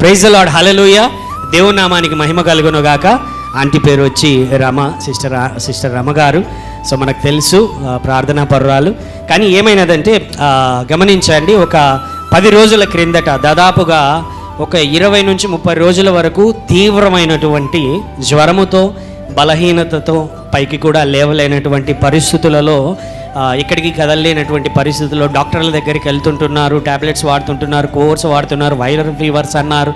Praise the lord, హల్లెలూయా. దేవుని నామానికి మహిమ కలుగును గాక. ఆంటీ పేరు వచ్చి రమ, సిస్టర్ రమ గారు. సో మనకు తెలుసు ప్రార్థనా పరురాలు. కానీ ఏమైనదంటే గమనించండి, ఒక 10 రోజుల క్రిందట దాదాపుగా ఒక 20 నుంచి 30 రోజుల వరకు తీవ్రమైనటువంటి జ్వరముతో, బలహీనతతో, పైకి కూడా లేవలేనటువంటి పరిస్థితులలో, ఎక్కడికి కదలలేనటువంటి పరిస్థితుల్లో డాక్టర్ల దగ్గరికి వెళ్తుంటున్నారు, ట్యాబ్లెట్స్ వాడుతుంటున్నారు, కోర్స్ వాడుతున్నారు, వైరల్ ఫీవర్స్ అన్నారు,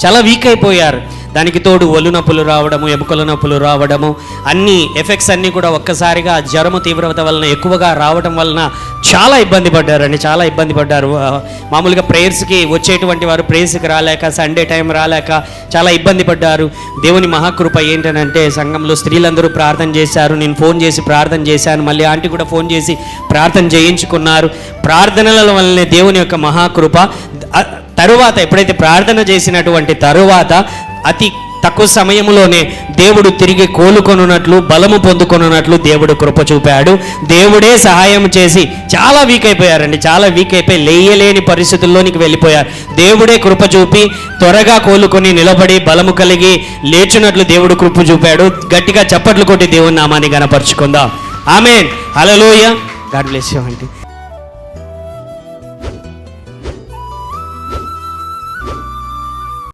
చాలా వీక్ అయిపోయారు. దానికి తోడు ఒళ్ళు నొప్పులు రావడము, ఎముకల నొప్పులు రావడము, అన్ని ఎఫెక్ట్స్ అన్నీ కూడా ఒక్కసారిగా జ్వరము తీవ్రత వలన ఎక్కువగా రావడం వలన చాలా ఇబ్బంది పడ్డారండి, చాలా ఇబ్బంది పడ్డారు. మామూలుగా ప్రేయర్స్కి వచ్చేటువంటి వారు ప్రేయర్స్కి రాలేక, సండే టైం రాలేక చాలా ఇబ్బంది పడ్డారు. దేవుని మహాకృప ఏంటనంటే సంఘంలో స్త్రీలందరూ ప్రార్థన చేశారు. నేను ఫోన్ చేసి ప్రార్థన చేశాను, మళ్ళీ ఆంటీ కూడా ఫోన్ చేసి ప్రార్థన చేయించుకున్నారు. ప్రార్థనల వల్లనే దేవుని యొక్క మహాకృప. తరువాత ఎప్పుడైతే ప్రార్థన చేసినటువంటి తరువాత అతి తక్కువ సమయంలోనే దేవుడు తిరిగి కోలుకొనున్నట్లు, బలము పొందుకొనున్నట్లు దేవుడు కృప చూపాడు. దేవుడే సహాయం చేసి చాలా వీక్ అయిపోయారండి, చాలా వీక్ అయిపోయి లేయలేని పరిస్థితుల్లోనికి వెళ్ళిపోయారు. దేవుడే కృప చూపి త్వరగా కోలుకొని నిలబడి బలము కలిగి లేచున్నట్లు దేవుడు కృప చూపాడు. గట్టిగా చప్పట్లు కొట్టి దేవుని నామాన్ని గణపరుచుకుందాం. Amen, hallelujah. God bless you aunty.